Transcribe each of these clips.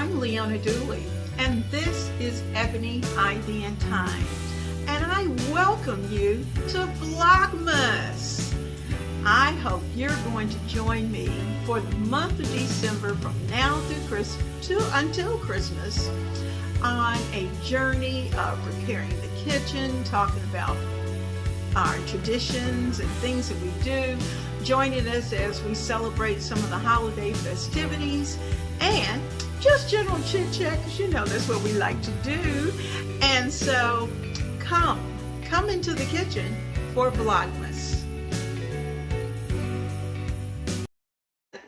I'm Leona Dooley, and this is Ebony, Ivy, and Thyme, and I welcome you to VLOGMAS. I hope you're going to join me for the month of December from now until Christmas on a journey of preparing the kitchen, talking about our traditions and things that we do, joining us as we celebrate some of the holiday festivities, and just general chit chat, because you know that's what we like to do. And so come into the kitchen for VLOGMAS.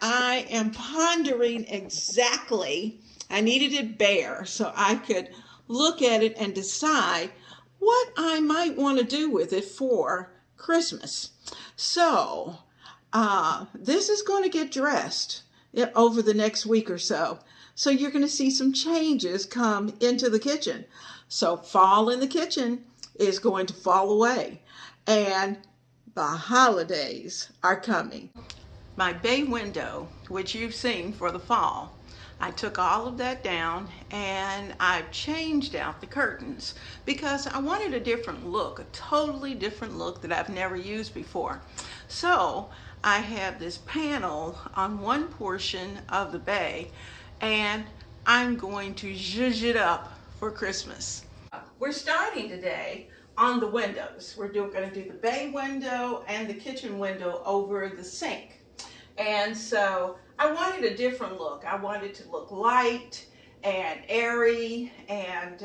I am pondering exactly, I needed it bare so I could look at it and decide what I might want to do with it for Christmas. So this is going to get dressed over the next week or so. So you're going to see some changes come into the kitchen. So fall in the kitchen is going to fall away, and the holidays are coming. My bay window, which you've seen for the fall, I took all of that down and I've changed out the curtains because I wanted a different look, a totally different look that I've never used before. So I have this panel on one portion of the bay, and I'm going to zhuzh it up for Christmas. We're starting today on the windows. We're going to do the bay window and the kitchen window over the sink. And so I wanted a different look. I wanted to look light and airy, and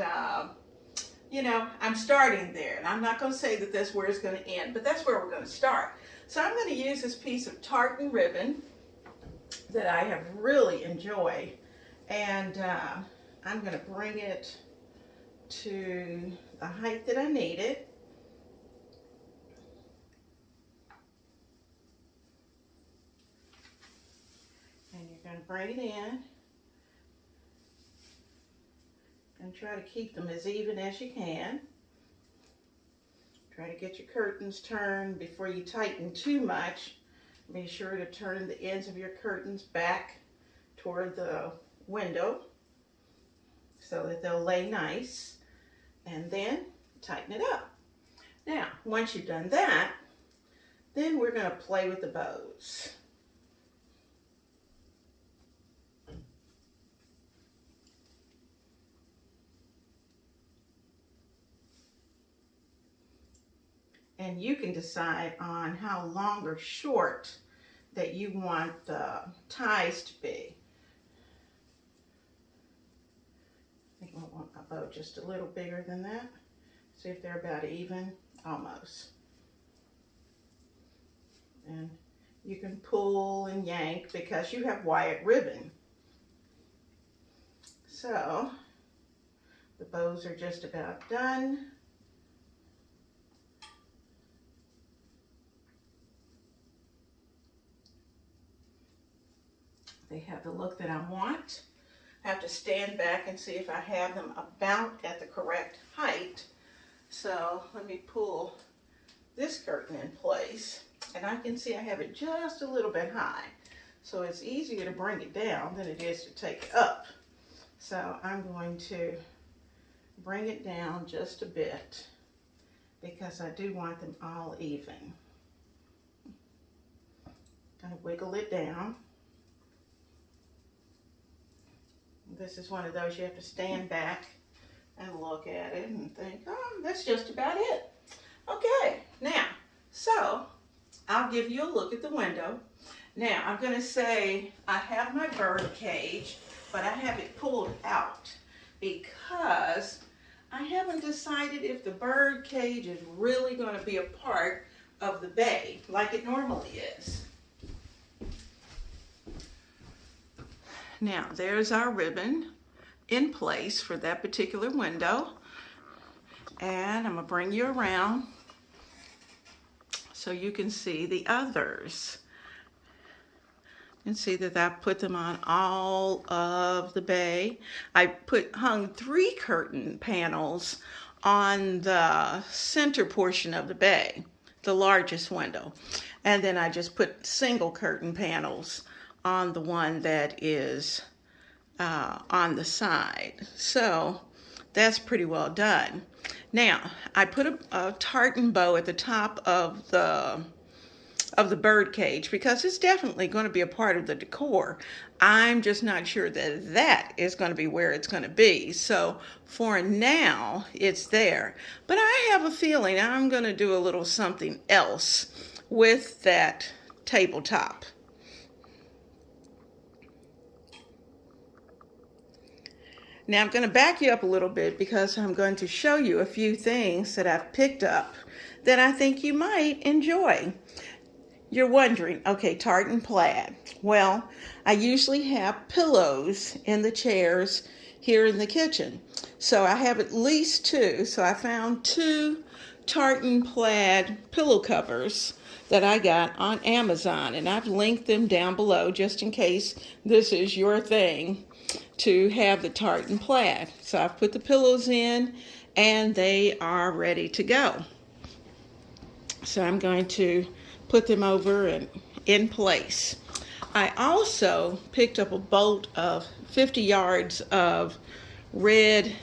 you know, I'm starting there. And I'm not going to say that that's where it's going to end, but that's where we're going to start. So I'm going to use this piece of tartan ribbon that I have really enjoyed, and I'm going to bring it to the height that I need it. And you're going to bring it in and try to keep them as even as you can. Try to get your curtains turned before you tighten too much. Be sure to turn the ends of your curtains back toward the window so that they'll lay nice, and then tighten it up. Now, once you've done that, then we're going to play with the bows. And you can decide on how long or short that you want the ties to be. I think I want my bow just a little bigger than that. See if they're about even, almost. And you can pull and yank because you have wire ribbon. So the bows are just about done. They have the look that I want. I have to stand back and see if I have them about at the correct height. So let me pull this curtain in place, and I can see I have it just a little bit high. So it's easier to bring it down than it is to take it up. So I'm going to bring it down just a bit because I do want them all even. Kind of wiggle it down. This is one of those you have to stand back and look at it and think, oh, that's just about it. Okay, now, so I'll give you a look at the window. Now, I'm going to say I have my bird cage, but I have it pulled out because I haven't decided if the bird cage is really going to be a part of the bay like it normally is. Now, there's our ribbon in place for that particular window. And I'm going to bring you around so you can see the others. You can see that I put them on all of the bay. I hung 3 curtain panels on the center portion of the bay, the largest window. And then I just put single curtain panels on the one that is on the side. So that's pretty well done. Now, I put a tartan bow at the top of the bird cage because it's definitely going to be a part of the decor. I'm just not sure that that is going to be where it's going to be. So for now, it's there. But I have a feeling I'm going to do a little something else with that tabletop. Now I'm going to back you up a little bit because I'm going to show you a few things that I've picked up that I think you might enjoy. You're wondering, okay, tartan plaid. Well, I usually have pillows in the chairs here in the kitchen. So I have at least two. So I found two tartan plaid pillow covers that I got on Amazon, and I've linked them down below just in case this is your thing to have the tartan plaid. So I've put the pillows in and they are ready to go. So I'm going to put them over and in place. I also picked up a bolt of 50 yards of red,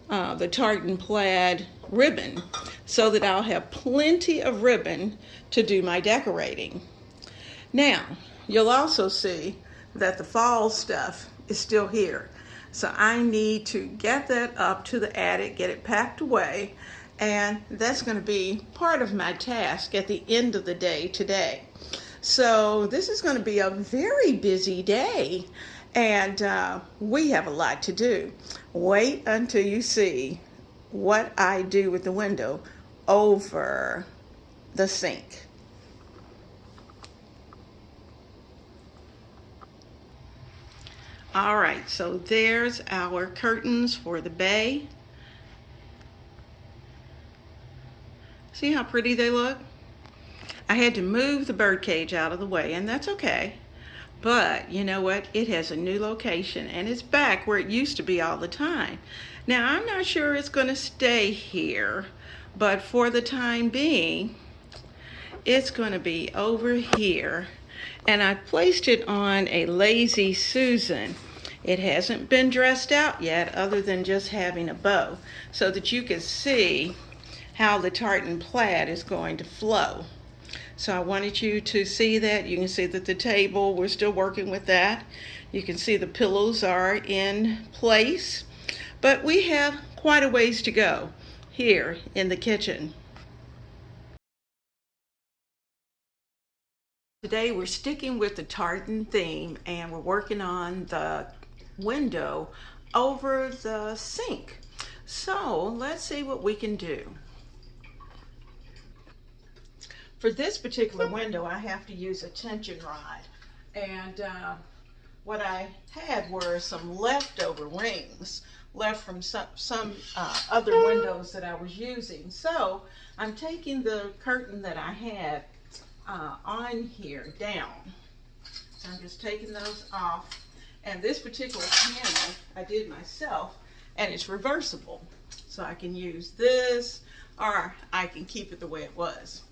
the tartan plaid ribbon, so that I'll have plenty of ribbon to do my decorating. Now, you'll also see that the fall stuff is still here. So I need to get that up to the attic, get it packed away, and that's going to be part of my task at the end of the day today. So this is going to be a very busy day, and we have a lot to do. Wait until you see what I do with the window over the sink. All right, so there's our curtains for the bay. See how pretty they look? I had to move the bird cage out of the way, and that's okay. But you know what? It has a new location, and it's back where it used to be all the time. Now, I'm not sure it's going to stay here, but for the time being, it's going to be over here. And I placed it on a Lazy Susan. It hasn't been dressed out yet, other than just having a bow, so that you can see how the tartan plaid is going to flow. So I wanted you to see that. You can see that the table, we're still working with that. You can see the pillows are in place, but we have quite a ways to go here in the kitchen. Today we're sticking with the tartan theme, and we're working on the window over the sink. So let's see what we can do. For this particular window, I have to use a tension rod, and what I had were some leftover rings left from some other windows that I was using. So I'm taking the curtain that I had on here down. So I'm just taking those off, and this particular panel I did myself, and it's reversible. So I can use this, or I can keep it the way it was,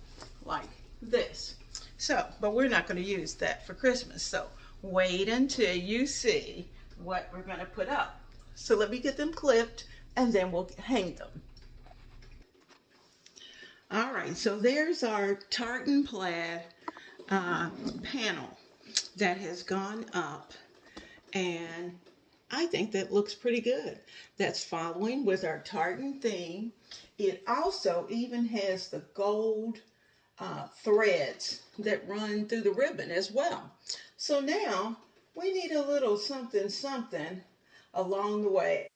like this. So, but we're not going to use that for Christmas. So wait until you see what we're going to put up. So let me get them clipped, and then we'll hang them. All right, so there's our tartan plaid panel that has gone up, and I think that looks pretty good. That's following with our tartan theme. It also even has the gold threads that run through the ribbon as well. So now we need a little something something along the way.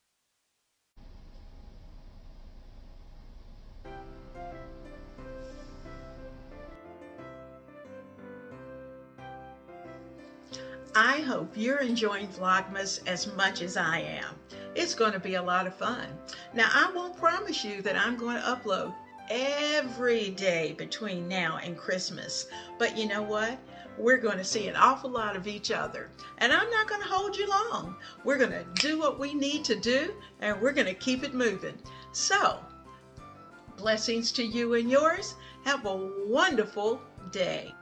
I hope you're enjoying Vlogmas as much as I am. It's going to be a lot of fun. Now, I won't promise you that I'm going to upload every day between now and Christmas, but you know what? We're going to see an awful lot of each other, and I'm not going to hold you long. We're going to do what we need to do, and we're going to keep it moving. So, blessings to you and yours. Have a wonderful day.